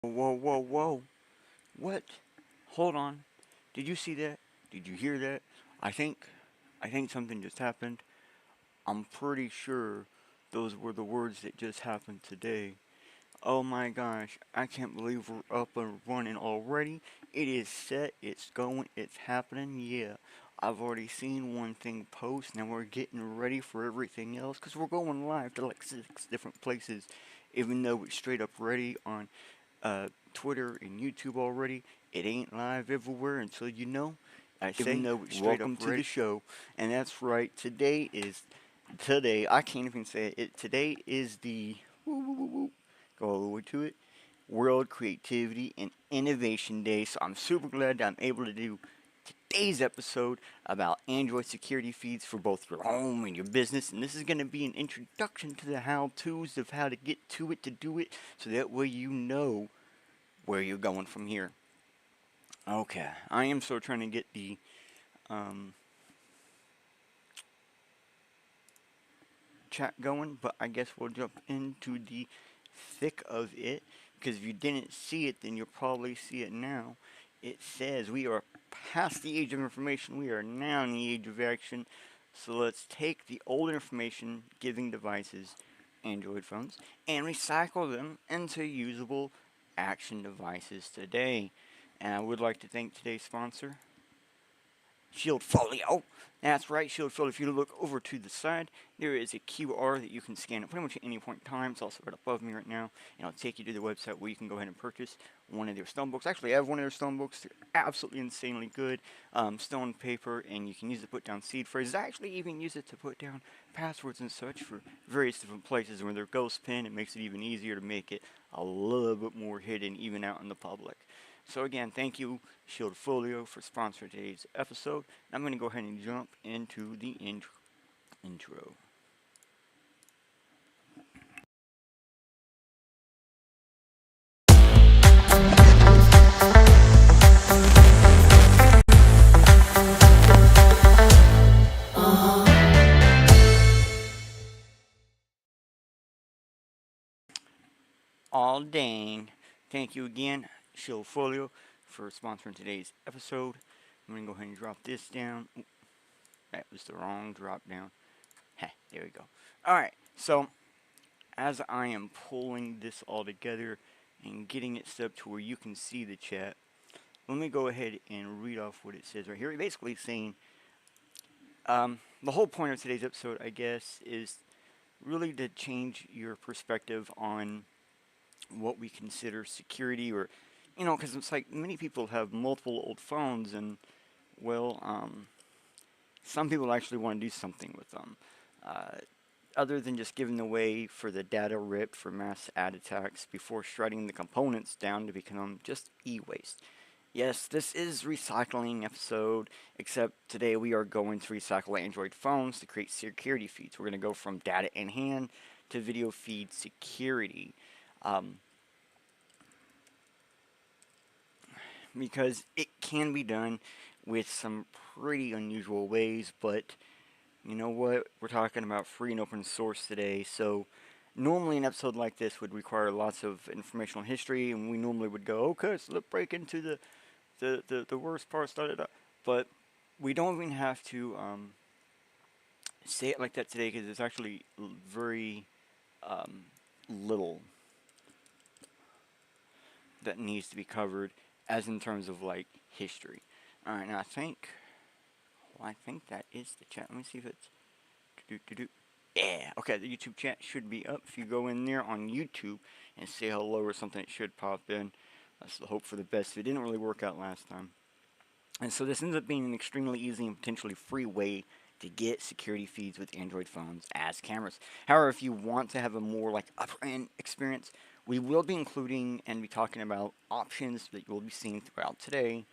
Whoa, whoa, whoa. What? Hold on. Did you see that? Did you hear that? I think I think something just happened. I'm pretty sure those were the words that just happened today. Oh my gosh, I can't believe we're up and running already. It is set, it's going, it's happening, yeah. I've already seen one thing post, now we're getting ready for everything else, because we're going live to like 6 different places, even though it's straight up ready on Twitter and YouTube already. It ain't live everywhere until you know. I say, even though it's straight welcome up to the show, and that's right, today, I can't even say today is the, woo, woo, woo, woo, go all the way to it, World Creativity and Innovation Day. So I'm super glad that I'm able to do today's episode about Android security feeds for both your home and your business. And this is going to be an introduction to the how-tos of how to get to it, to do it, so that way you know where you're going from here. Okay, I am still trying to get the chat going, but I guess we'll jump into the thick of it, because if you didn't see it, then you'll probably see it now. It says we are past the age of information, we are now in the age of action. So let's take the old information giving devices, Android phones, and recycle them into usable action devices today. And I would like to thank today's sponsor, Shieldfolio. That's right, Shieldfolio. If you look over to the side, there is a QR that you can scan at pretty much at any point in time. It's also right above me right now, and it'll take you to the website where you can go ahead and purchase one of their stone books. Actually, I have one of their stone books. They're absolutely insanely good. Stone paper, and you can use it to put down seed phrases. I actually even use it to put down passwords and such for various different places. Where they're ghost pin, it makes it even easier to make it a little bit more hidden, even out in the public. So again, thank you, Shieldfolio, for sponsoring today's episode. I'm going to go ahead and jump into the intro. All dang. Thank you again, Shieldfolio, for sponsoring today's episode. I'm going to go ahead and drop this down. Ooh, that was the wrong drop down. Heh, there we go. Alright, so as I am pulling this all together and getting it set up to where you can see the chat, let me go ahead and read off what it says right here. Basically saying, the whole point of today's episode, I guess, is really to change your perspective on what we consider security, or, because it's like many people have multiple old phones, and, well, some people actually want to do something with them. Other than just giving away for the data ripped for mass ad attacks before shredding the components down to become just e-waste. Yes, this is recycling episode, except today we are going to recycle Android phones to create security feeds. We're going to go from data in hand to video feed security. Because it can be done with some pretty unusual ways, but you know what? We're talking about free and open source today, so normally an episode like this would require lots of informational history, and we normally would go, okay, so let's break into the worst parts, but we don't even have to say it like that today, because it's actually very little that needs to be covered, as in terms of like history. Alright, now I think that is the chat. Let me see if it's yeah, okay, the YouTube chat should be up. If you go in there on YouTube and say hello or something, it should pop in. That's the hope for the best. It didn't really work out last time. And so this ends up being an extremely easy and potentially free way to get security feeds with Android phones as cameras. However, if you want to have a more like upper end experience, we will be including and be talking about options that you will be seeing throughout today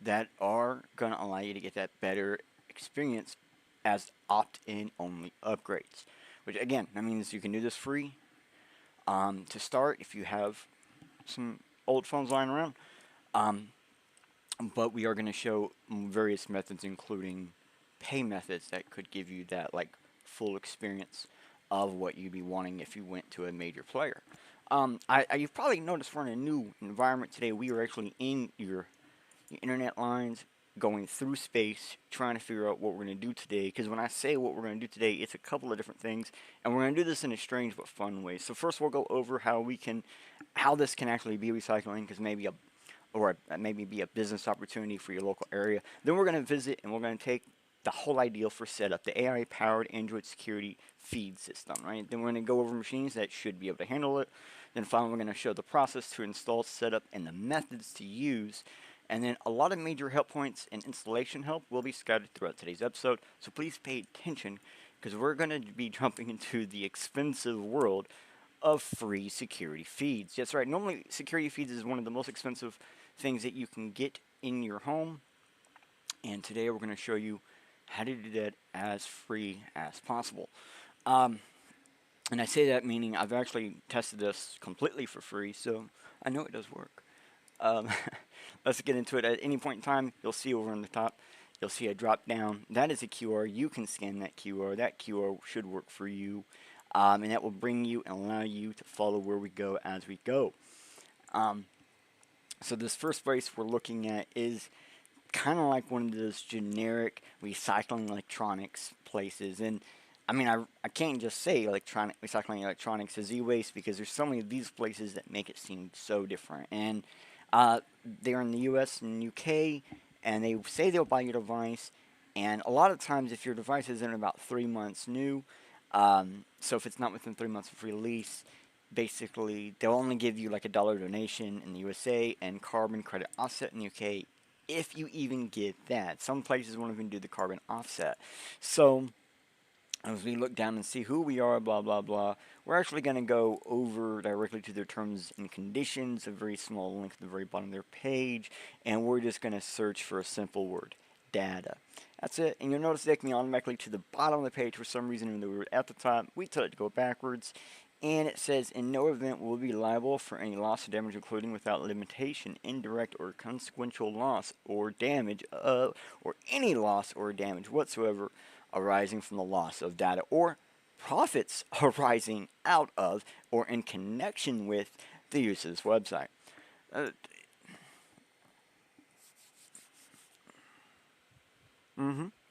that are going to allow you to get that better experience as opt-in only upgrades. Which again, that means you can do this free to start if you have some old phones lying around. But we are going to show various methods, including pay methods that could give you that like full experience of what you'd be wanting if you went to a major player. You've probably noticed we're in a new environment today. We are actually in your internet lines, going through space, trying to figure out what we're going to do today. Because when I say what we're going to do today, it's a couple of different things, and we're going to do this in a strange but fun way. So first, we'll go over how this can actually be recycling, because maybe be a business opportunity for your local area. Then we're going to visit, and we're going to take the whole idea for setup, the AI-powered Android security feed system, right? Then we're going to go over machines that should be able to handle it. Then finally, we're going to show the process to install, setup, and the methods to use. And then a lot of major help points and installation help will be scattered throughout today's episode, so please pay attention, because we're going to be jumping into the expensive world of free security feeds. That's right, normally security feeds is one of the most expensive things that you can get in your home, and today we're going to show you how to do that as free as possible. And I say that meaning I've actually tested this completely for free, so I know it does work. Um, let's get into it. At any point in time, you'll see over on the top, you'll see a drop down. That is a QR. You can scan that QR. That QR should work for you, and that will bring you and allow you to follow where we go as we go. So this first place we're looking at is kind of like one of those generic recycling electronics places. And I mean, I can't just say recycling electronics is e-waste, because there's so many of these places that make it seem so different. And they're in the US and UK, and they say they'll buy your device. And a lot of times, if your device isn't about 3 months new, so if it's not within 3 months of release, basically they'll only give you like $1 donation in the USA and carbon credit offset in the UK, if you even get that. Some places won't even do the carbon offset. So as we look down and see who we are, blah, blah, blah, we're actually going to go over directly to their terms and conditions, a very small link at the very bottom of their page, and we're just going to search for a simple word, data. That's it, and you'll notice it takes me automatically to the bottom of the page for some reason, and we were at the top. We tell it to go backwards, and it says, in no event will be liable for any loss or damage, including without limitation, indirect or consequential loss or damage, or any loss or damage whatsoever arising from the loss of data, or profits arising out of or in connection with the use of this website.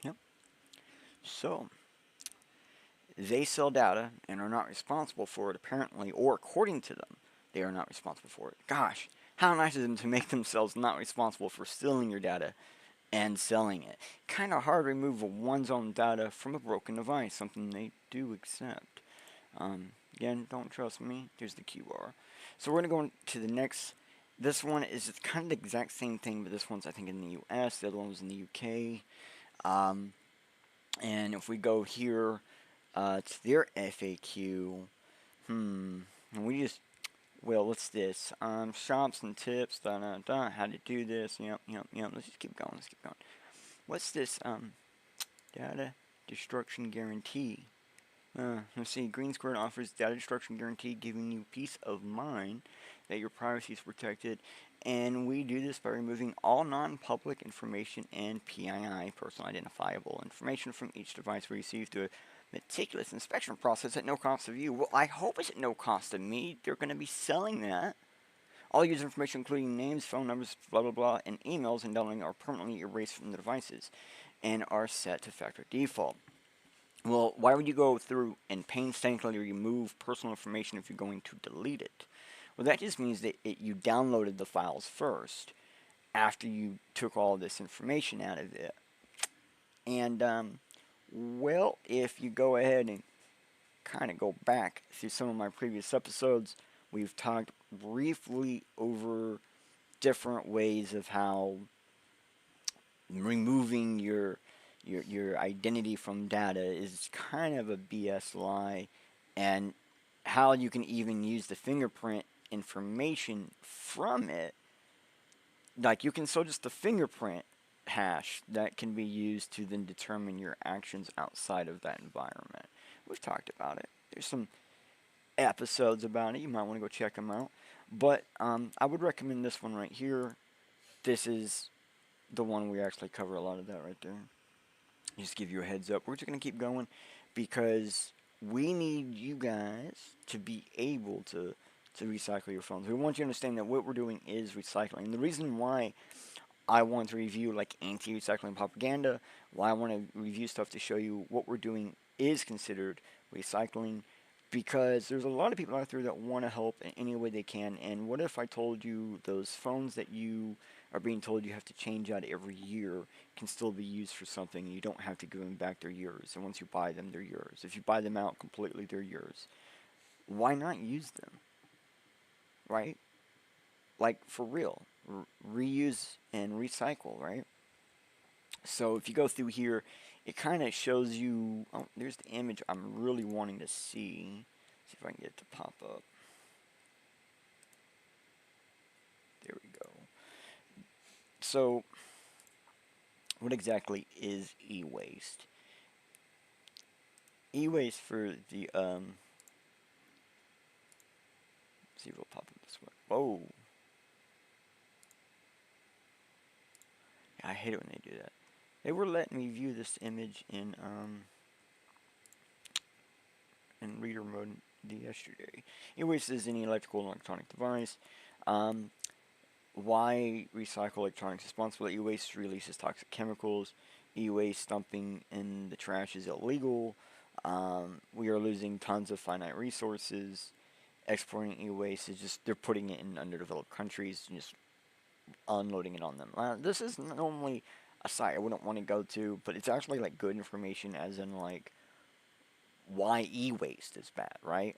Yep. So, they sell data and are not responsible for it, apparently, or according to them, they are not responsible for it. Gosh, how nice of them to make themselves not responsible for stealing your data and selling it. Kind of hard to remove one's own data from a broken device, something they do accept. Again, don't trust me. Here's the QR. So we're going to go to the next. This one is kind of the exact same thing, but this one's, I think, in the US. The other one was in the UK. And if we go here to their FAQ, and we just, well, what's this? Shops and tips, how to do this, yep. Let's just keep going, What's this, data destruction guarantee? Let's see, Green Square offers data destruction guarantee, giving you peace of mind that your privacy is protected. And we do this by removing all non-public information and PII, personal identifiable information, from each device we receive through a meticulous inspection process at no cost to you. Well, I hope it's at no cost to me. They're going to be selling that. All user information, including names, phone numbers, blah, blah, blah, and emails and downloading, are permanently erased from the devices and are set to factory default. Well, why would you go through and painstakingly remove personal information if you're going to delete it? Well, that just means that you downloaded the files first after you took all this information out of it. And, well, if you go ahead and kind of go back through some of my previous episodes, we've talked briefly over different ways of how removing your identity from data is kind of a BS lie, and how you can even use the fingerprint information from it. Like, you can show just the fingerprint hash that can be used to then determine your actions outside of that environment. We've talked about it. There's some episodes about it. You might want to go check them out. But I would recommend this one right here. This is the one we actually cover a lot of that right there. Just give you a heads up. We're just going to keep going because we need you guys to be able to to recycle your phones. We want you to understand that what we're doing is recycling. The reason why I want to review like anti-recycling propaganda, why I want to review stuff to show you what we're doing is considered recycling, because there's a lot of people out there that want to help in any way they can. And what if I told you those phones that you are being told you have to change out every year can still be used for something, and you don't have to give them back? They're yours, and once you buy them, they're yours. If you buy them out completely, they're yours. Why not use them, right? Like, for real. Reuse and recycle, right? So if you go through here, it kind of shows you, oh, there's the image I'm really wanting to see. See if I can get it to pop up. There we go. So, what exactly is e-waste? E-waste for the, see if it'll pop up this way. Whoa. I hate it when they do that. They were letting me view this image in reader mode yesterday. E-waste is any electrical and electronic device. Why recycle electronics responsibly? E-waste releases toxic chemicals. E-waste dumping in the trash is illegal. We are losing tons of finite resources. Exporting e-waste is just, they're putting it in underdeveloped countries and just unloading it on them. This is normally a site I wouldn't want to go to, but it's actually like good information, as in like why e-waste is bad, right?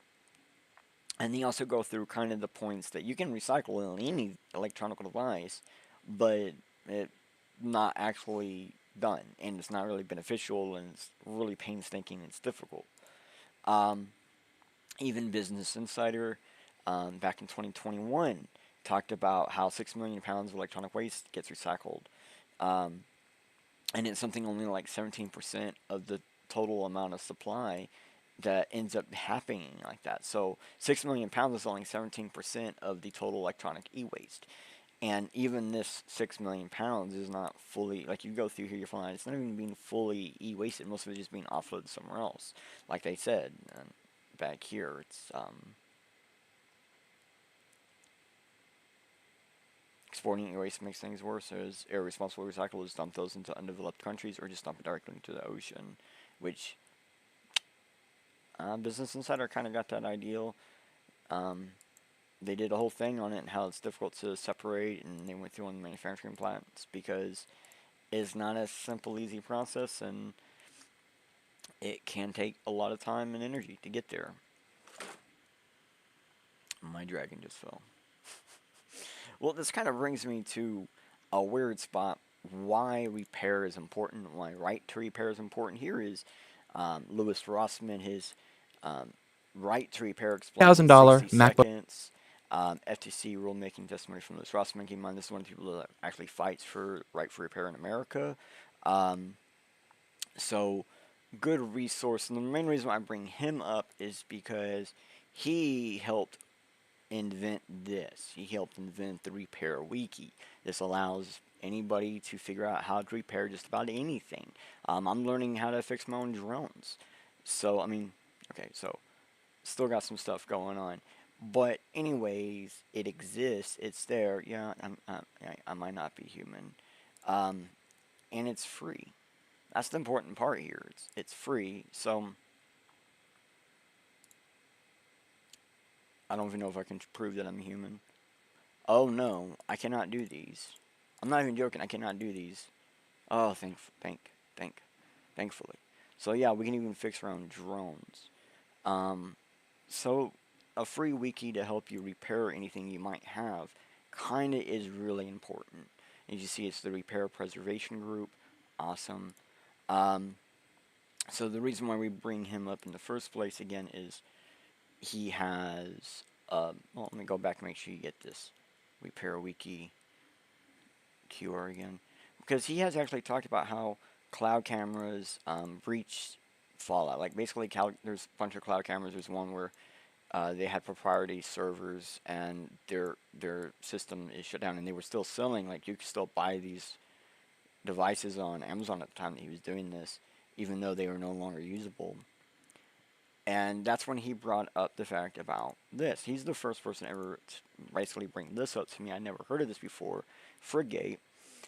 And they also go through kind of the points that you can recycle in any electronic device, but it's not actually done, and it's not really beneficial, and it's really painstaking, and it's difficult. Even Business Insider, back in 2021, talked about how 6 million pounds of electronic waste gets recycled. And it's something only like 17% of the total amount of supply that ends up happening like that. So 6 million pounds is only 17% of the total electronic e-waste. And even this 6 million pounds is not fully, like, you go through here, you find it's not even being fully e-wasted. Most of it is just being offloaded somewhere else. Like they said, back here, it's, exporting e-waste makes things worse, as irresponsible recyclers dump those into undeveloped countries or just dump it directly into the ocean, which Business Insider kind of got that ideal. They did a whole thing on it and how it's difficult to separate, and they went through on the manufacturing plants because it's not a simple, easy process, and it can take a lot of time and energy to get there. My dragon just fell. Well, this kind of brings me to a weird spot. Why repair is important, why right to repair is important. Here is Louis Rossman, his right to repair explained in $1,000 60 MacBook. seconds. FTC rulemaking testimony from Louis Rossman came on. This is one of the people that actually fights for right for repair in America. So, good resource. And the main reason why I bring him up is because he helped invent this. He helped invent the Repair Wiki. This allows anybody to figure out how to repair just about anything. I'm learning how to fix my own drones. So, I mean, okay, so still got some stuff going on. But anyways, it exists. It's there. Yeah, I might not be human. And it's free. That's the important part here. It's free. So I don't even know if I can prove that I'm human. Oh no, I cannot do these. I'm not even joking. I cannot do these. Oh, thankfully. So yeah, we can even fix our own drones. So a free wiki to help you repair anything you might have kinda is really important. As you see, it's the Repair Preservation Group. Awesome. So the reason why we bring him up in the first place again is he has, well, let me go back and make sure you get this Repair Wiki QR again. Because he has actually talked about how cloud cameras breach Fallout. Like, basically, there's a bunch of cloud cameras. There's one where they had proprietary servers and their system is shut down, and they were still selling. Like, you could still buy these devices on Amazon at the time that he was doing this, even though they were no longer usable. And that's when he brought up the fact about this. He's the first person ever to basically bring this up to me. I never heard of this before. Frigate,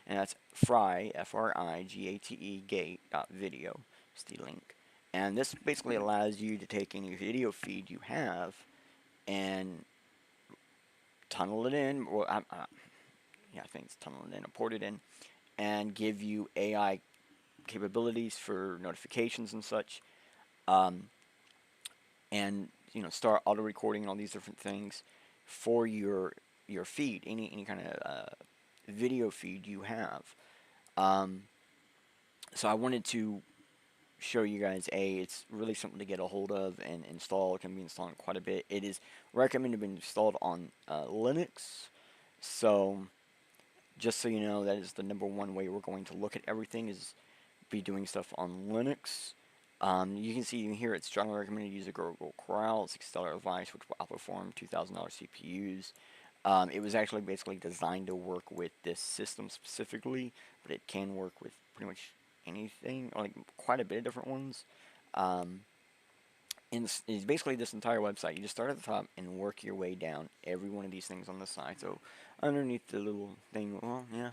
and that's Fry, Frigate, gate dot video. It's the link. And this basically allows you to take any video feed you have and tunnel it in. Well, yeah, I think it's tunnel it in or port it in, and give you AI capabilities for notifications and such. Um, and start auto recording and all these different things for your feed, any kind of video feed you have. Um, so I wanted to show you guys. It's really something to get a hold of and install. It can be installed in quite a bit. It is recommended to be installed on Linux. So just so you know, that is the #1 way we're going to look at everything, is be doing stuff on Linux. You can see here it's strongly recommended to use a Google Corral, $60 device, which will outperform $2,000 CPUs. It was actually basically designed to work with this system specifically, but it can work with pretty much anything, like quite a bit of different ones. And it's basically this entire website. You just start at the top and work your way down every one of these things on the side. So underneath the little thing, well, yeah,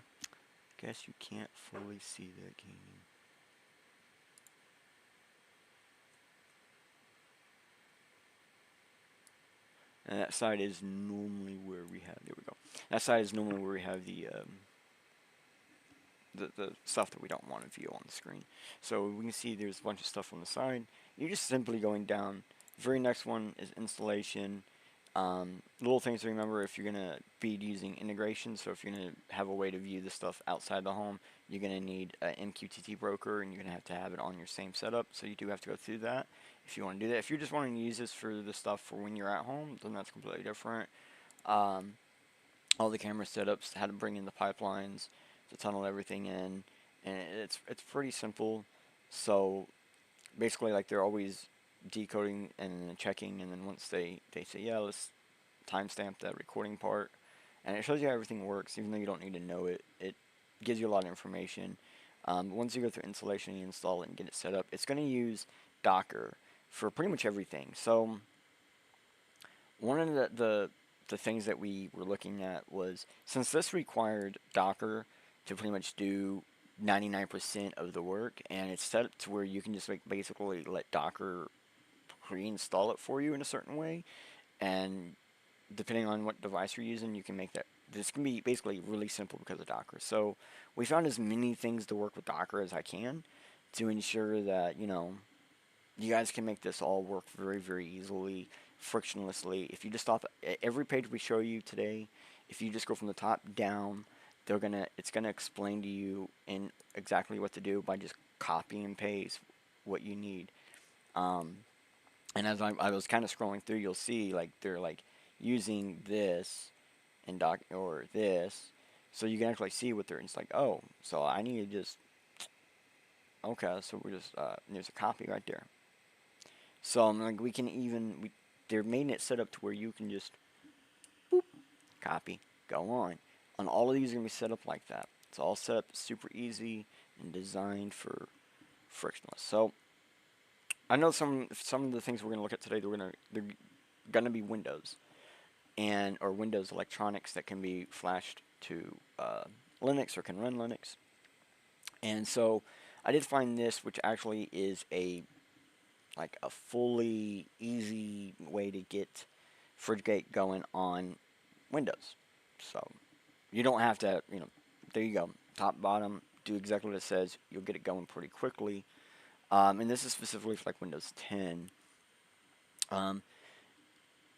guess you can't fully see that, can you? And that side is normally where we have, there we go. That side is normally where we have the stuff that we don't want to view on the screen. So we can see there's a bunch of stuff on the side. You're just simply going down. The very next one is installation. Little things to remember if you're going to be using integration. So if you're going to have a way to view the stuff outside the home, you're going to need an MQTT broker, and you're going to have it on your same setup. So you do have to go through that if you want to do that. If you're just wanting to use this for the stuff for when you're at home, then that's completely different. All the camera setups, how to bring in the pipelines to tunnel everything in, and it's pretty simple. So basically, like, they're always decoding and checking, and then once they say, yeah, let's timestamp that recording part, and it shows you how everything works, even though you don't need to know it. It gives you a lot of information. Once you go through installation, you install it and get it set up. It's going to use Docker for pretty much everything. So one of the things that we were looking at was, since this required Docker to pretty much do 99% of the work, and it's set up to where you can just basically let Docker pre-install it for you in a certain way, and depending on what device you're using, you can make that. This can be basically really simple because of Docker. So we found as many things to work with Docker as I can to ensure that, you guys can make this all work very, very easily, frictionlessly. If you just stop at every page we show you today, if you just go from the top down, it's gonna explain to you in exactly what to do by just copy and paste what you need. And as I was kind of scrolling through, you'll see like they're like using this and or this, so you can actually see what they're. It's like, oh, so I need to just, okay, so we're just there's a copy right there. So like we can even they're making it set up to where you can just boop, copy, go on. On all of these are gonna be set up like that. It's all set up super easy and designed for frictionless. So I know some of the things we're gonna look at today. They're gonna be Windows or Windows electronics that can be flashed to Linux or can run Linux. And so I did find this, which actually is a fully easy way to get Frigate going on Windows. So you don't have to, there you go, top, bottom, do exactly what it says. You'll get it going pretty quickly. And this is specifically for like Windows 10.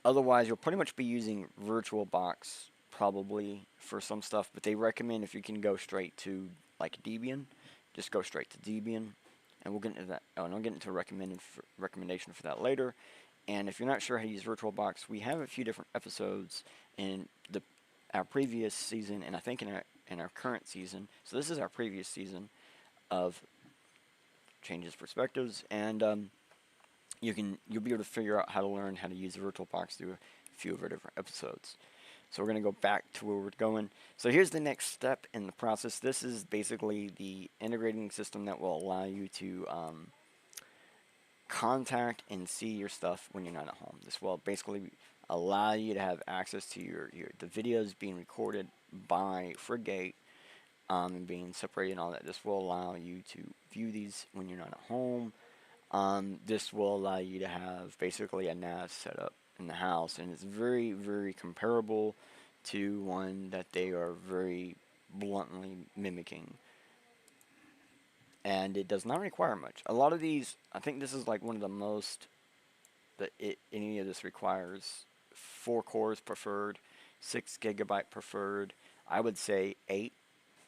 Otherwise, you'll pretty much be using VirtualBox probably for some stuff, but they recommend if you can go straight to like Debian, just go straight to Debian. And we'll get into that. Oh, and I'll get into a recommendation for that later. And if you're not sure how to use VirtualBox, we have a few different episodes in our previous season, and I think in our current season. So this is our previous season of Changes Perspectives, and you'll be able to figure out how to learn how to use VirtualBox through a few of our different episodes. So we're going to go back to where we're going. So here's the next step in the process. This is basically the integrating system that will allow you to contact and see your stuff when you're not at home. This will basically allow you to have access to the videos being recorded by Frigate, and being separated and all that. This will allow you to view these when you're not at home. This will allow you to have basically a NAS set up in the house, and it's very, very comparable to one that they are very bluntly mimicking. And it does not require much. A lot of these, I think this is like one of the most that any of this requires. 4 cores preferred, 6 gigabyte preferred. I would say 8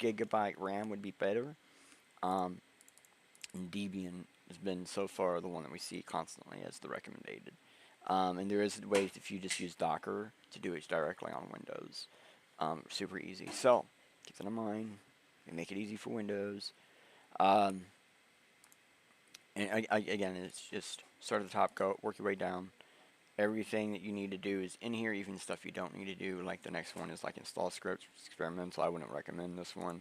gigabyte RAM would be better. And Debian has been so far the one that we see constantly as the recommended. And there is ways if you just use Docker to do it directly on Windows. Super easy. So keep that in mind. We make it easy for Windows. And again, it's just start at the top, go work your way down. Everything that you need to do is in here, even stuff you don't need to do. Like the next one is like install scripts, experimental. I wouldn't recommend this one.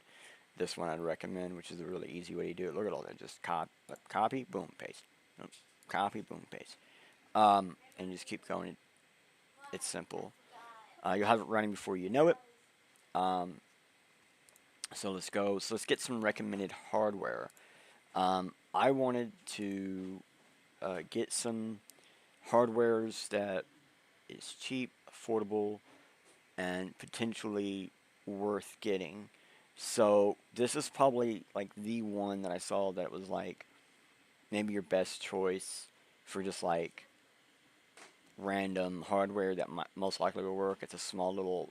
This one I'd recommend, which is a really easy way to do it. Look at all that. Just copy, boom, paste. Oops. Copy, boom, paste. And just keep going. It's simple. You'll have it running before you know it. So let's go. So let's get some recommended hardware. I wanted to get some hardwares that is cheap, affordable, and potentially worth getting. So this is probably like the one that I saw that was like maybe your best choice for just like random hardware that most likely will work. It's a small little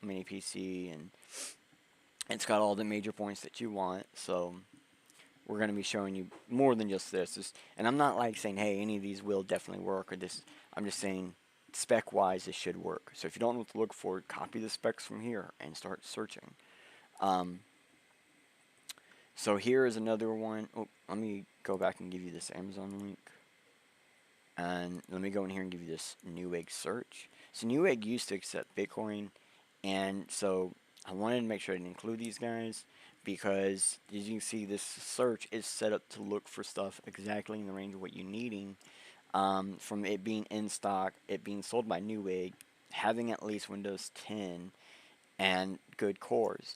mini PC, and it's got all the major points that you want. So we're going to be showing you more than just this. And I'm not like saying, hey, any of these will definitely work, or this. I'm just saying spec-wise this should work. So if you don't know what to look for, copy the specs from here and start searching. So here is another one. Oh, let me go back and give you this Amazon link. And let me go in here and give you this Newegg search. So Newegg used to accept Bitcoin, and so I wanted to make sure I didn't include these guys, because as you can see, this search is set up to look for stuff exactly in the range of what you're needing, from it being in stock, it being sold by Newegg, having at least Windows 10, and good cores.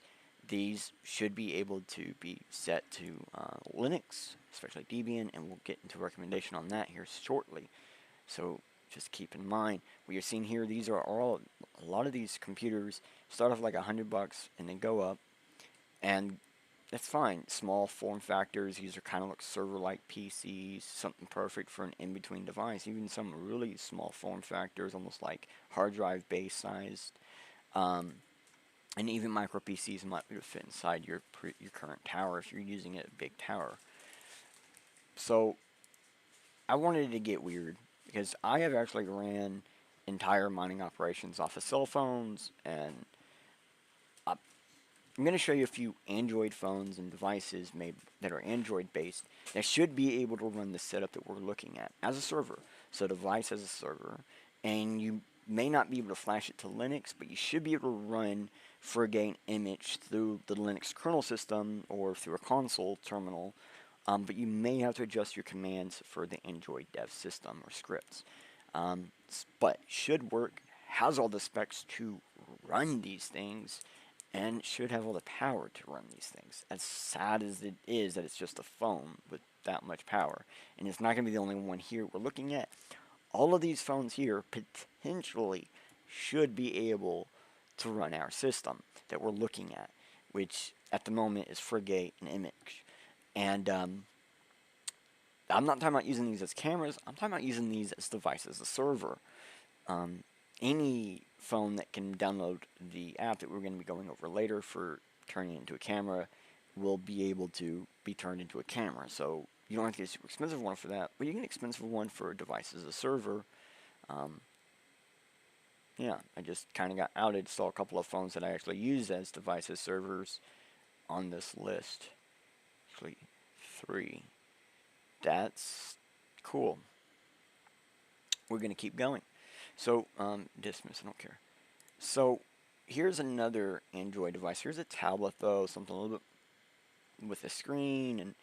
These should be able to be set to Linux, especially Debian, and we'll get into a recommendation on that here shortly. So just keep in mind what you're seeing here. These are all, a lot of these computers start off like $100 and then go up, and that's fine. Small form factors. These are kind of like server-like PCs, something perfect for an in-between device. Even some really small form factors, almost like hard drive base sized. And even micro PCs might be able to fit inside your current tower if you're using a big tower. So I wanted to get weird, because I have actually ran entire mining operations off of cell phones, and I'm going to show you a few Android phones and devices made that are Android based that should be able to run the setup that we're looking at as a server. So device as a server, and you may not be able to flash it to Linux, but you should be able to run Frigate image through the Linux kernel system or through a console terminal, but you may have to adjust your commands for the Android dev system or scripts. But should work, has all the specs to run these things, and should have all the power to run these things. As sad as it is that it's just a phone with that much power, and it's not going to be the only one here we're looking at. All of these phones here potentially should be able to run our system that we're looking at, which at the moment is Frigate and Image. And I'm not talking about using these as cameras, I'm talking about using these as devices, a server. Any phone that can download the app that we're going to be going over later for turning it into a camera will be able to be turned into a camera. So you don't have to get a super expensive one for that, but you get an expensive one for a device as a server. Yeah, I just kind of got outed, saw a couple of phones that I actually use as devices servers on this list. Actually, 3. That's cool. We're going to keep going. So, dismiss, I don't care. So, here's another Android device. Here's a tablet, though, something a little bit with a screen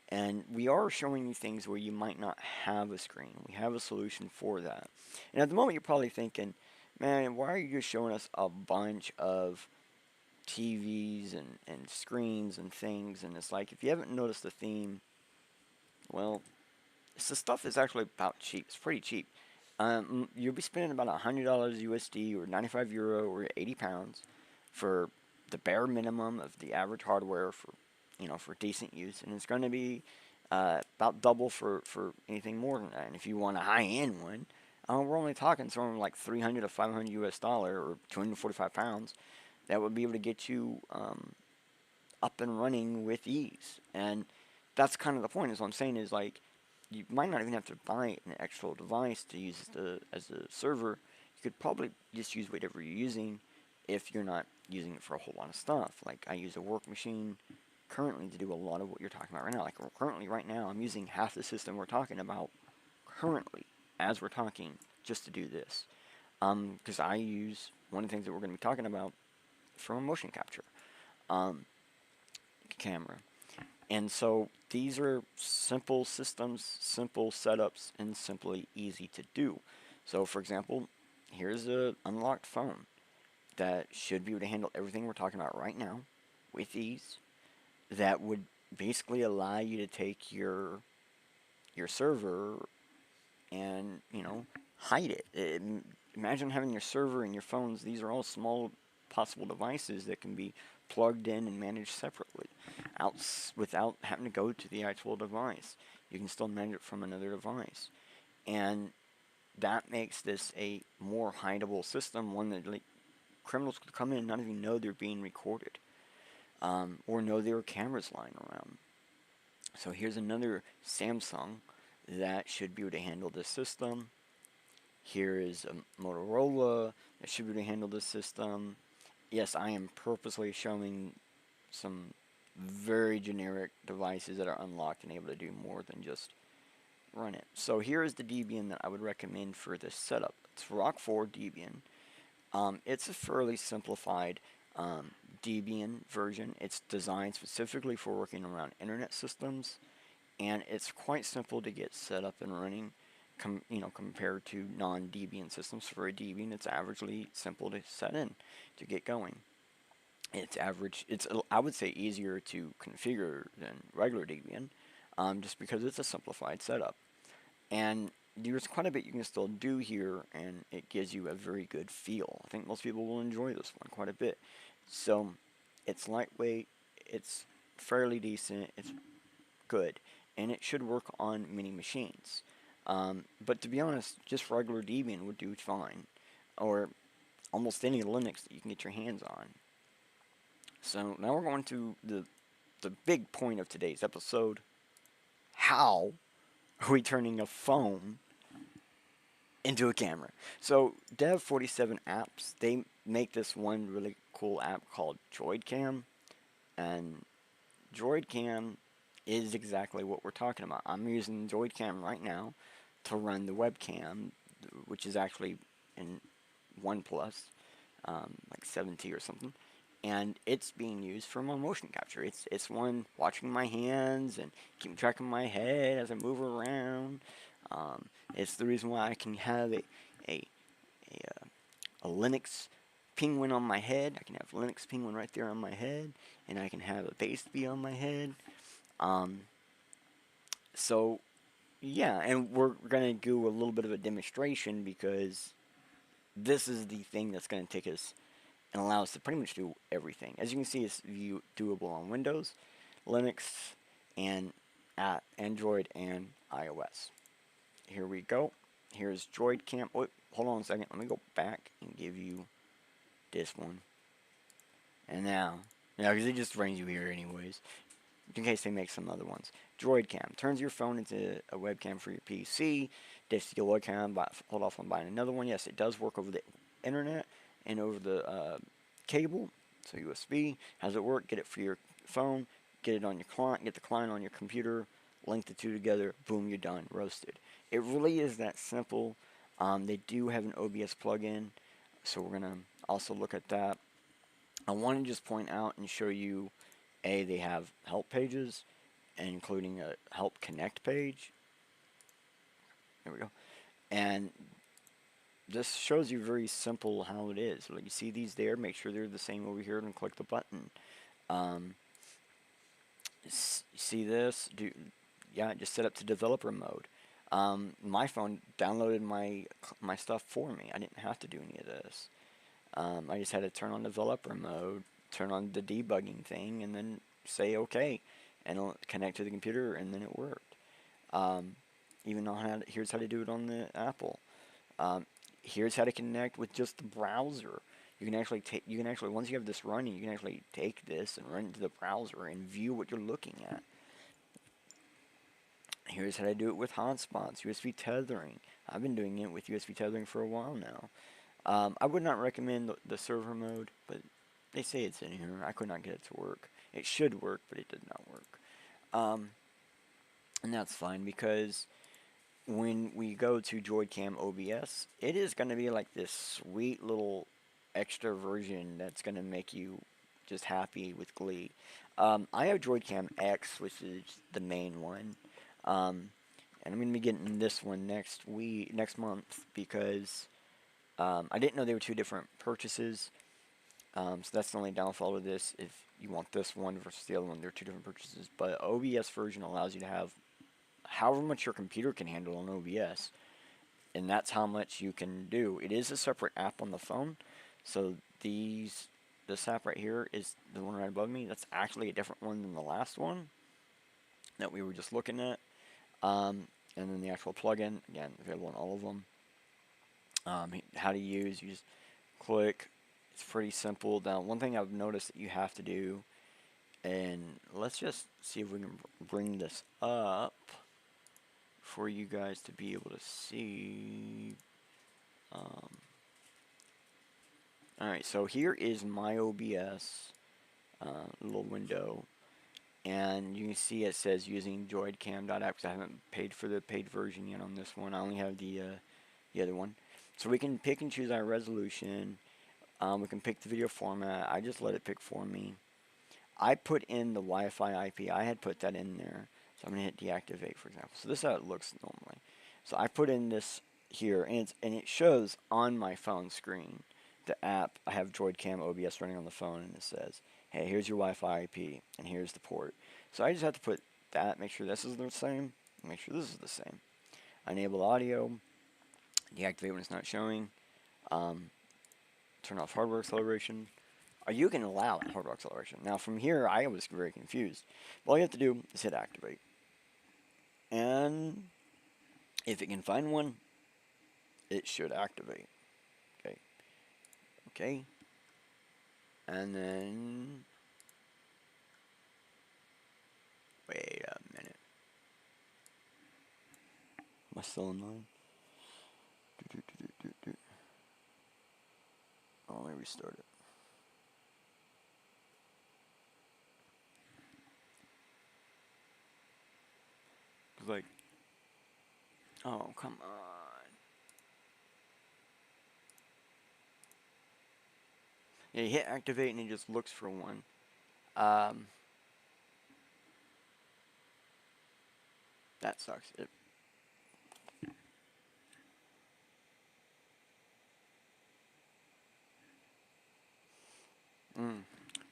And we are showing you things where you might not have a screen. We have a solution for that. And at the moment, you're probably thinking, man, why are you just showing us a bunch of TVs and screens and things? And it's like, if you haven't noticed the theme, well, the stuff is actually about cheap. It's pretty cheap. You'll be spending about $100 USD or 95 euro or 80 pounds for the bare minimum of the average hardware for, for decent use, and it's going to be about double for anything more than that. And if you want a high-end one, we're only talking somewhere like 300 to 500 US dollar or 245 pounds. That would be able to get you up and running with ease. And that's kind of the point. Is what I'm saying is, like, you might not even have to buy an actual device to use as a server. You could probably just use whatever you're using if you're not using it for a whole lot of stuff. Like, I use a work machine currently to do a lot of what you're talking about right now. Like, currently right now, I'm using half the system we're talking about currently as we're talking just to do this. Because I use one of the things that we're going to be talking about from a motion capture camera. And so these are simple systems, simple setups, and simply easy to do. So for example, here's an unlocked phone that should be able to handle everything we're talking about right now with ease. That would basically allow you to take your server and, hide it. Imagine having your server and your phones. These are all small possible devices that can be plugged in and managed separately without having to go to the actual device. You can still manage it from another device. And that makes this a more hideable system, one that, like, criminals could come in and not even know they're being recorded, or know there are cameras lying around. So here's another Samsung that should be able to handle this system. Here is a Motorola that should be able to handle this system. Yes, I am purposely showing some very generic devices that are unlocked and able to do more than just run it. So here is the Debian that I would recommend for this setup. It's Rock 4 Debian. It's a fairly simplified Debian version. It's designed specifically for working around internet systems, and it's quite simple to get set up and running. Compared to non-Debian systems. For a Debian, it's averagely simple to set in to get going. It's I would say easier to configure than regular Debian, just because it's a simplified setup. And there's quite a bit you can still do here, and it gives you a very good feel. I think most people will enjoy this one quite a bit. So it's lightweight, it's fairly decent, it's good, and it should work on many machines. But to be honest, just regular Debian would do fine, or almost any Linux that you can get your hands on. So now we're going to the big point of today's episode. How are we turning a phone into a camera? So Dev47 Apps, they make this one really cool app called DroidCam, and DroidCam is exactly what we're talking about. I'm using DroidCam right now to run the webcam, which is actually in OnePlus, like 7T or something, and it's being used for my motion capture. It's one watching my hands and keeping track of my head as I move around. It's the reason why I can have a Linux penguin on my head. I can have Linux penguin right there on my head, and I can have a bass bee on my head. So yeah, and we're going to do a little bit of a demonstration, because this is the thing that's going to take us and allow us to pretty much do everything. As you can see, it's doable on Windows, Linux, and Android and iOS. Here we go. Here's DroidCam. Wait, hold on a second. Let me go back and give you this one. And now, because it just brings you here anyways, in case they make some other ones. DroidCam turns your phone into a webcam for your PC. This your webcam. Hold off on buying another one. Yes, it does work over the internet and over the cable. So USB. How does it work? Get it for your phone. Get it on your client. Get the client on your computer. Link the two together. Boom, you're done. Roasted. It really is that simple. They do have an OBS plugin, so we're gonna also look at that. I want to just point out and show you, they have help pages, including a help connect page. There we go. And this shows you very simple how it is. Like you see these there, make sure they're the same over here and click the button. Um, see this? Yeah, just set up to developer mode. My phone downloaded my stuff for me. I didn't have to do any of this. I just had to turn on developer mode, turn on the debugging thing, and then say OK, and it'll connect to the computer, and then it worked. Even on here's how to do it on the Apple. Here's how to connect with just the browser. You can actually once you have this running, you can actually take this and run it to the browser and view what you're looking at. Here's how to do it with hotspots, USB tethering. I've been doing it with USB tethering for a while now. I would not recommend the server mode, but they say it's in here. I could not get it to work. It should work, but it did not work. And that's fine because when we go to JoydCam OBS, it is going to be like this sweet little extra version that's going to make you just happy with glee. I have JoydCam X, which is the main one. And I'm going to be getting this one next month because I didn't know they were two different purchases. So that's the only downfall of this. If you want this one versus the other one, they're two different purchases. But OBS version allows you to have however much your computer can handle on OBS, and that's how much you can do. It is a separate app on the phone, so this app right here is the one right above me. That's actually a different one than the last one that we were just looking at. And then the actual plugin, again, available on all of them. How to use, you just click. It's pretty simple. Now, one thing I've noticed that you have to do, and let's just see if we can bring this up for you guys to be able to see. Alright, so here is my OBS little window, and you can see it says using JoydCam.app because I haven't paid for the paid version yet on this one. I only have the other one. So we can pick and choose our resolution. We can pick the video format. I just let it pick for me. I put in the Wi-Fi IP. I had put that in there. So I'm going to hit deactivate, for example. So this is how it looks normally. So I put in this here, and it shows on my phone screen, the app. I have JoydCam OBS running on the phone, and it says, hey, here's your Wi-Fi IP, and here's the port. So I just have to put that, make sure this is the same, make sure this is the same. Enable audio, deactivate when it's not showing, turn off hardware acceleration. You can allow hardware acceleration. Now from here, I was very confused. All you have to do is hit activate. And if it can find one, it should activate. Okay. Okay. And then, wait a minute. Am I still in line? Oh, let me restart it. Like, oh, come on. Yeah, you hit activate and it just looks for one. That sucks.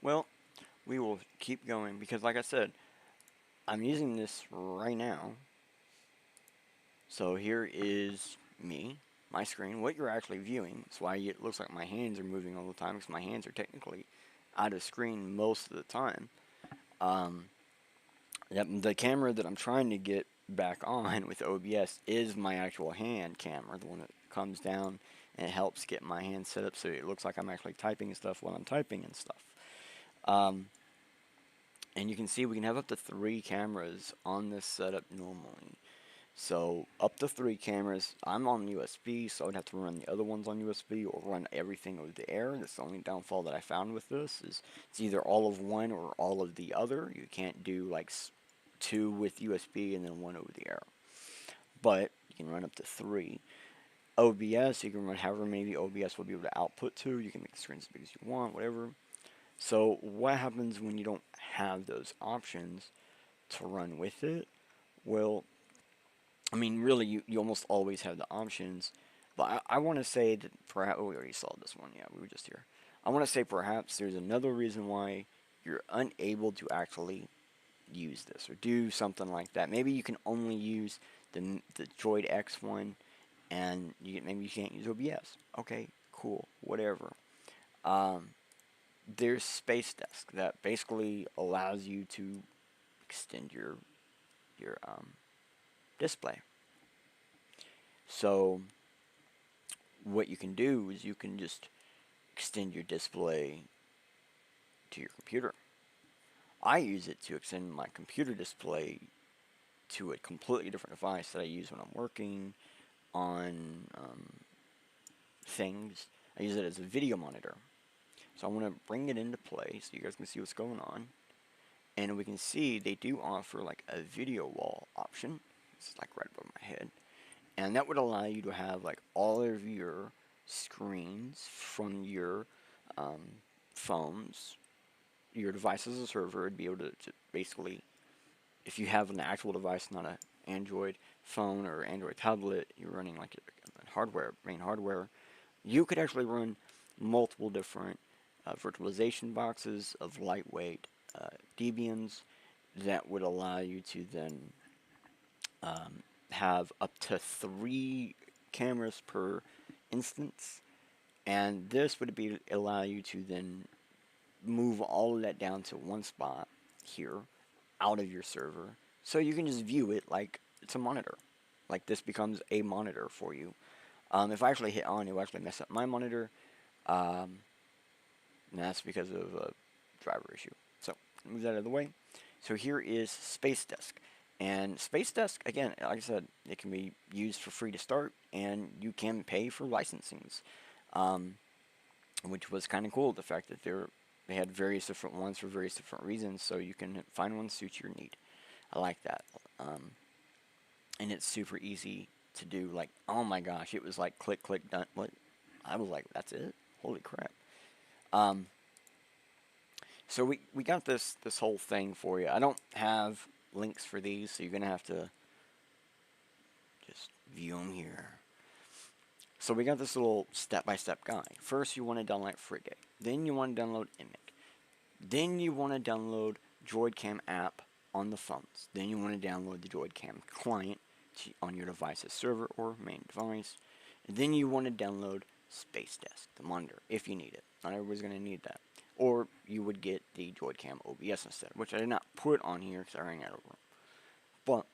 Well, we will keep going because, like I said, I'm using this right now. So here is me, my screen, what you're actually viewing. That's why it looks like my hands are moving all the time, because my hands are technically out of screen most of the time. The camera that I'm trying to get back on with OBS is my actual hand camera, the one that comes down and it helps get my hand set up so it looks like I'm actually typing stuff while I'm typing and stuff. And you can see we can have up to 3 cameras on this setup normally. So up to 3 cameras. I'm on USB, so I'd have to run the other ones on USB or run everything over the air. That's the only downfall that I found with this is it's either all of one or all of the other. You can't do like 2 with USB and then 1 over the air. But you can run up to 3. OBS, you can run however many OBS will be able to output to. You can make the screen as big as you want, whatever. So what happens when you don't have those options? to run with it, well, I mean, really, you almost always have the options. But I want to say that perhaps, oh, we already saw this one. Yeah, we were just here. I want to say perhaps there's another reason why you're unable to actually use this or do something like that. Maybe you can only use the Droid X one, and maybe you can't use OBS. Okay, cool, whatever. Um, there's Space Desk that basically allows you to extend your display. So what you can do is you can just extend your display to your computer. I use it to extend my computer display to a completely different device that I use when I'm working on things. I use it as a video monitor. So I want to bring it into play so you guys can see what's going on. And we can see they do offer like a video wall option. It's like right above my head. And that would allow you to have like all of your screens from your phones, your device as a server, would be able to basically, if you have an actual device, not an Android phone or Android tablet, you're running like a main hardware, you could actually run multiple different virtualization boxes of lightweight Debians that would allow you to then have up to 3 cameras per instance, and this would be allow you to then move all of that down to one spot here out of your server, so you can just view it like it's a monitor. Like this becomes a monitor for you. If I actually hit on, it will actually mess up my monitor, and that's because of a driver issue. So move that out of the way. So here is Space Desk. And Space Desk, again, like I said, it can be used for free to start, and you can pay for licensings, which was kind of cool. The fact that they had various different ones for various different reasons, so you can find one that suits your need. I like that. And it's super easy to do. Like, oh my gosh, it was like click, click, done. What? I was like, that's it? Holy crap. So we got this whole thing for you. I don't have links for these, so you're going to have to just view them here. So we got this little step-by-step guide. First, you want to download Frigate. Then you want to download Immic. Then you want to download DroidCam app on the phones. Then you want to download the DroidCam client on your device's server or main device. And then you want to download Space Desk, the monitor, if you need it. Not everybody's going to need that. Or you would get the DroidCam OBS instead, which I did not put on here because I ran out of room. But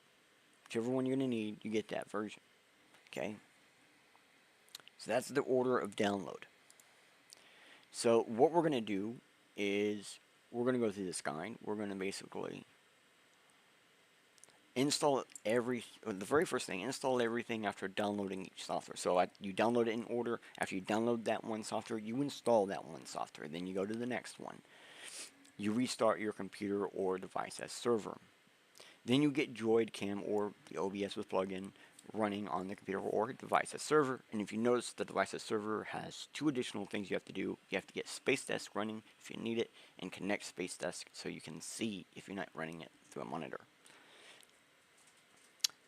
whichever one you're going to need, you get that version. Okay? So that's the order of download. So what we're going to do is we're going to go through this guide. We're going to basically install the very first thing, install everything after downloading each software. So you download it in order. After you download that one software, you install that one software. Then you go to the next one. You restart your computer or device as server. Then you get DroidCam or the OBS with plugin running on the computer or device as server. And if you notice, the device as server has 2 additional things you have to do. You have to get Space Desk running if you need it, and connect Space Desk so you can see if you're not running it through a monitor.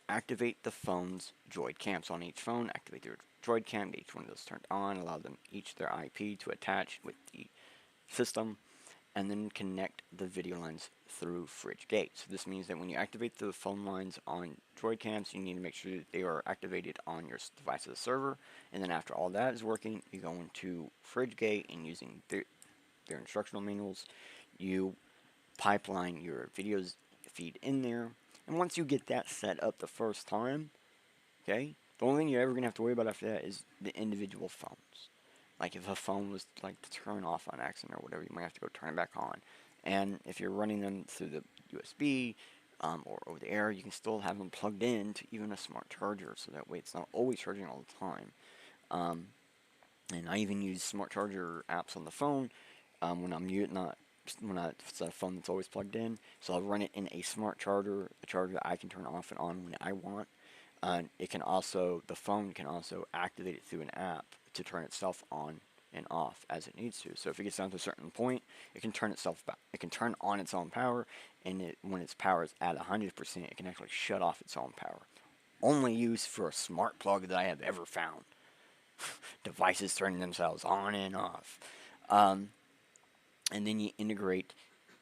Activate the phone's Droid cams on each phone. Activate their Droid cam, get each one of those turned on, allow them each their IP to attach with the system, and then connect the video lines through FridgeGate. So this means that when you activate the phone lines on Droid cams, you need to make sure that they are activated on your device's server, and then after all that is working, you go into FridgeGate, and using their instructional manuals, you pipeline your videos feed in there. And once you get that set up the first time, okay, the only thing you're ever going to have to worry about after that is the individual phones. Like if a phone was like to turn off on accident or whatever, you might have to go turn it back on. And if you're running them through the USB or over the air, you can still have them plugged in to even a smart charger, so that way it's not always charging all the time. And I even use smart charger apps on the phone when I'm it's a phone that's always plugged in. So I'll run it in a smart charger, a charger that I can turn off and on when I want. The phone can also activate it through an app to turn itself on and off as it needs to. So if it gets down to a certain point, it can turn itself back. It can turn on its own power, and when its power is at 100%, it can actually shut off its own power. Only used for a smart plug that I have ever found. Devices turning themselves on and off. And then you integrate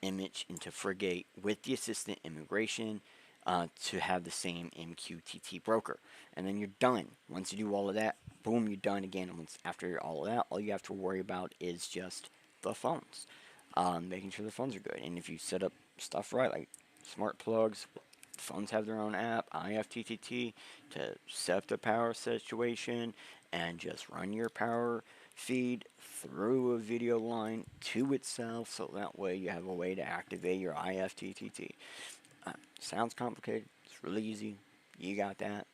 image into Frigate with the assistant immigration to have the same MQTT broker. And then you're done. Once you do all of that, boom, you're done again. And once after all of that, all you have to worry about is just the phones. Making sure the phones are good. And if you set up stuff right, like smart plugs, phones have their own app, IFTTT, to set up the power situation and just run your power feed through a video line to itself, so that way you have a way to activate your IFTTT. Sounds complicated. It's really easy. You got that.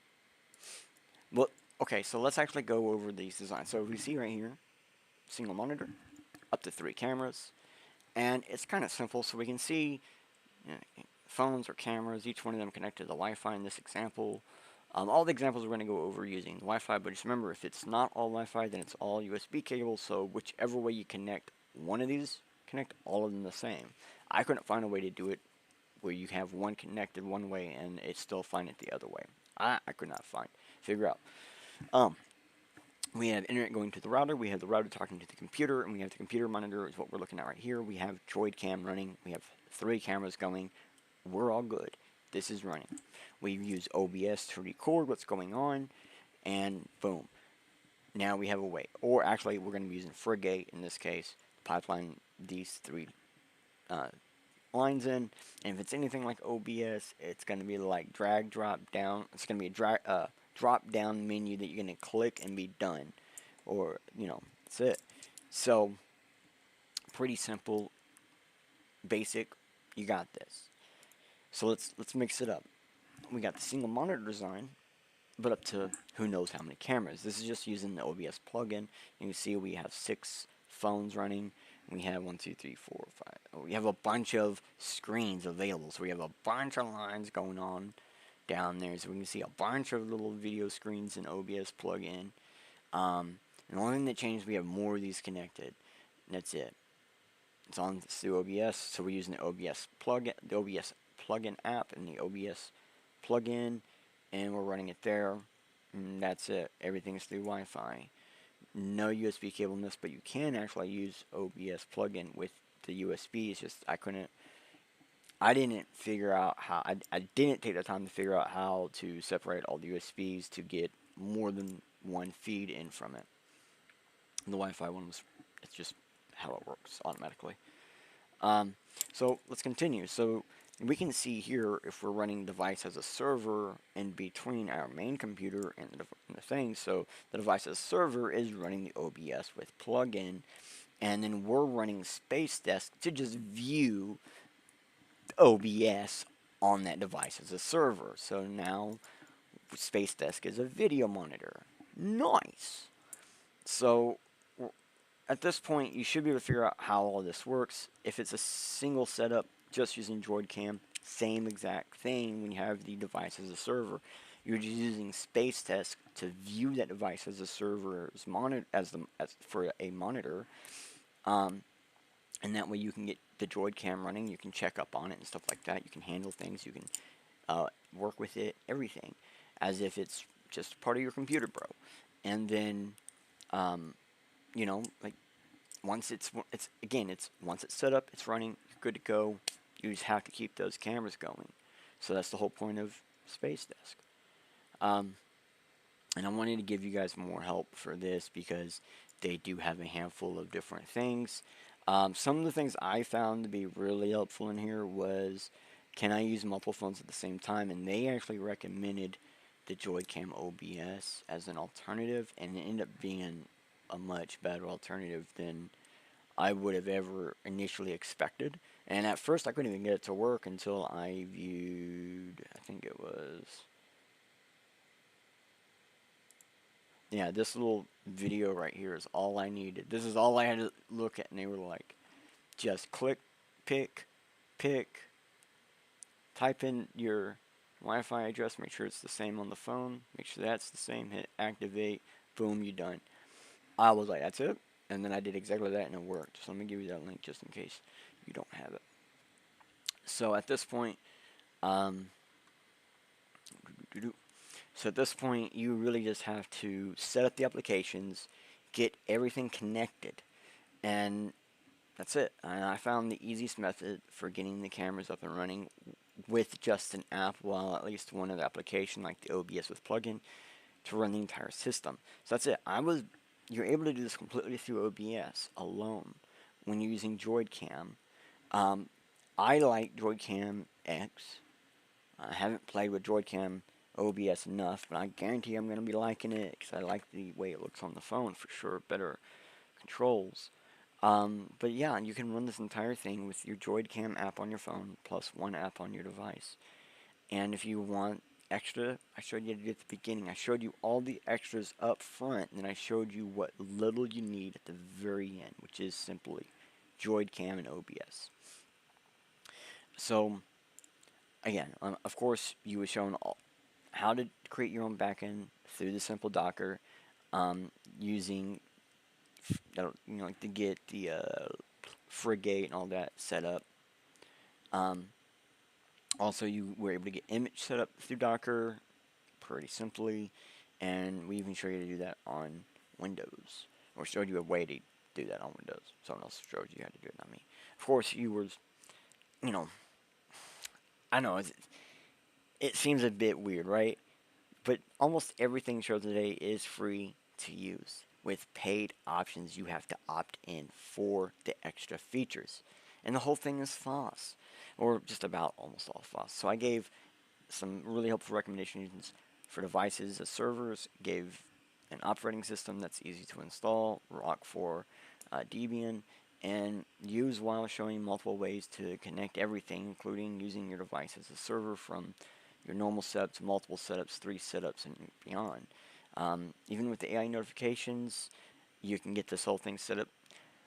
Well, okay, so let's actually go over these designs. So we see right here, single monitor, up to 3 cameras, and it's kind of simple. So we can see phones or cameras, each one of them connected to the Wi-Fi in this example. All the examples we're going to go over using Wi-Fi, but just remember, if it's not all Wi-Fi, then it's all USB cables, so whichever way you connect one of these, connect all of them the same. I couldn't find a way to do it where you have one connected one way and it's still fine it the other way. I could not figure out. We have internet going to the router, we have the router talking to the computer, and we have the computer monitor is what we're looking at right here. We have Droid Cam running, we have 3 cameras going, we're all good. This is running. We use OBS to record what's going on, and boom. Now we have a way. Or actually, we're going to be using Frigate in this case, pipeline these 3 lines in. And if it's anything like OBS, it's going to be like drag, drop down. It's going to be a drag, drop down menu that you're going to click and be done. Or, that's it. So, pretty simple, basic. You got this. So let's mix it up. We got the single monitor design, but up to who knows how many cameras. This is just using the OBS plugin. You can see we have 6 phones running. We have 1, 2, 3, 4, 5. We have a bunch of screens available. So we have a bunch of lines going on down there. So we can see a bunch of little video screens in OBS plugin. And the only thing that changed, we have more of these connected. And that's it. It's on through OBS. So we're using the OBS plugin, the OBS plugin app, and the OBS plugin, and we're running it there. And that's it. Everything's through Wi-Fi. No USB cable in this, but you can actually use OBS plugin with the USB. It's just I didn't figure out how. I didn't take the time to figure out how to separate all the USBs to get more than one feed in from it. And the Wi-Fi one it's just how it works automatically. So let's continue. So we can see here if we're running device as a server in between our main computer and the thing. So the device as a server is running the OBS with plugin, and then we're running Space Desk to just view OBS on that device as a server. So now Space Desk is a video monitor. Nice. So at this point, you should be able to figure out how all this works. If it's a single setup, just using Droid Cam, same exact thing when you have the device as a server. You're just using Space Desk to view that device as a server for a monitor, and that way you can get the Droid Cam running. You can check up on it and stuff like that. You can handle things. You can work with it, everything, as if it's just part of your computer, bro. And then, like once it's set up, it's running, you're good to go. You just have to keep those cameras going. So that's the whole point of Space Desk. And I wanted to give you guys more help for this because they do have a handful of different things. Some of the things I found to be really helpful in here was, can I use multiple phones at the same time? And they actually recommended the Joy-Cam OBS as an alternative, and it ended up being a much better alternative than I would have ever initially expected. And at first I couldn't even get it to work until I viewed, I think it was, yeah, this little video right here is all I needed. This is all I had to look at, and they were like, just click, pick, type in your Wi-Fi address, make sure it's the same on the phone, make sure that's the same, hit activate, boom, you're done. I was like, that's it? and then I did exactly that and it worked. So let me give you that link just in case you don't have it. So at this point, um, so at this point, you really just have to set up the applications, get everything connected, and that's it. And I found the easiest method for getting the cameras up and running with just an app, well, at least one other application like the OBS with plugin to run the entire system. So that's it. You're able to do this completely through OBS alone when you're using Droid Cam. I like Droid Cam X. I haven't played with Droid Cam OBS enough, but I guarantee I'm going to be liking it because I like the way it looks on the phone for sure. Better controls. But yeah, you can run this entire thing with your Droid Cam app on your phone plus one app on your device. And if you want extra, I showed you at the beginning. I showed you all the extras up front, and then I showed you what little you need at the very end, which is simply Droid Cam and OBS. So again, of course, you were shown how to create your own backend through the simple Docker, using like to get the frigate and all that set up. Also, you were able to get image set up through Docker pretty simply, and we even showed you to do that on Windows, or showed you a way to do that on Windows. Someone else showed you how to do it, not me. Of course, you were, I know it seems a bit weird, right? But almost everything shown today is free to use. With paid options, you have to opt in for the extra features. And the whole thing is FOSS, or just about almost all FOSS. So I gave some really helpful recommendations for devices as servers, gave an operating system that's easy to install, Rock for Debian, and use while showing multiple ways to connect everything, including using your device as a server from your normal setups, multiple setups, 3 setups, and beyond. Even with the AI notifications, you can get this whole thing set up.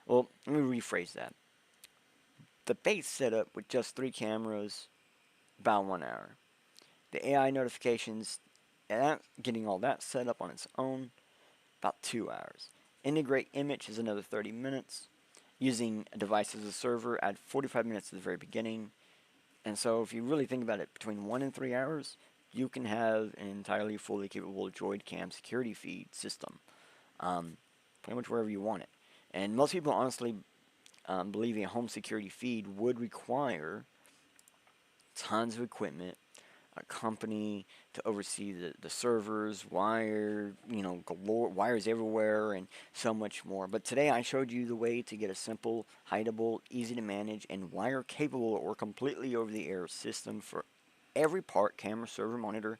Well, let me rephrase that. The base setup with just 3 cameras, about 1 hour. The AI notifications, and getting all that set up on its own, about 2 hours. Integrate image is another 30 minutes. Using a device as a server, add 45 minutes at the very beginning. And so if you really think about it, between 1 and 3 hours, you can have an entirely fully capable Droid Cam security feed system, pretty much wherever you want it. And most people honestly believe a home security feed would require tons of equipment, a company to oversee the servers, galore, wires everywhere, and so much more. But today I showed you the way to get a simple, hideable, easy to manage, and wire capable or completely over the air system for every part, camera, server, monitor,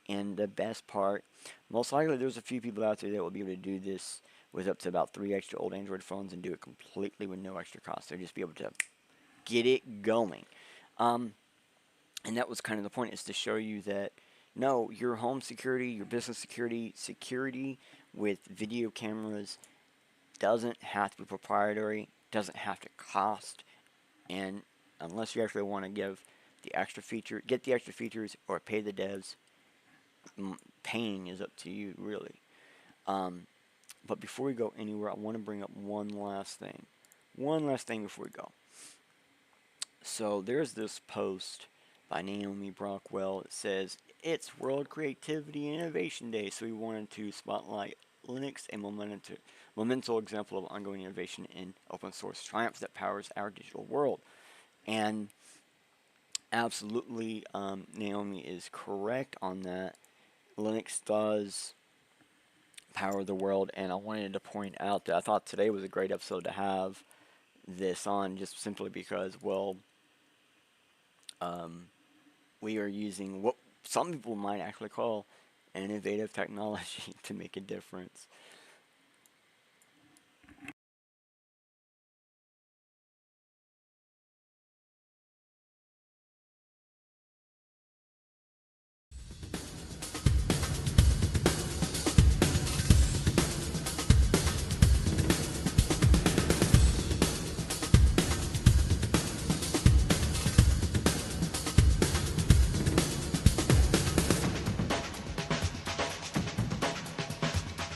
and the best part, most likely there's a few people out there that will be able to do this with up to about 3 extra old Android phones and do it completely with no extra cost. They'll just be able to get it going. And that was kind of the point, is to show you that, no, your home security, your business security with video cameras doesn't have to be proprietary, doesn't have to cost, and unless you actually want to get the extra features or pay the devs, paying is up to you, really. But before we go anywhere, I want to bring up one last thing. One last thing before we go. So there's this post by Naomi Brockwell. It says, it's World Creativity and Innovation Day, so we wanted to spotlight Linux, a monumental example of ongoing innovation in open source triumphs that powers our digital world. And absolutely, Naomi is correct on that. Linux does power the world, and I wanted to point out that I thought today was a great episode to have this on, just simply because, well, we are using what some people might actually call innovative technology to make a difference.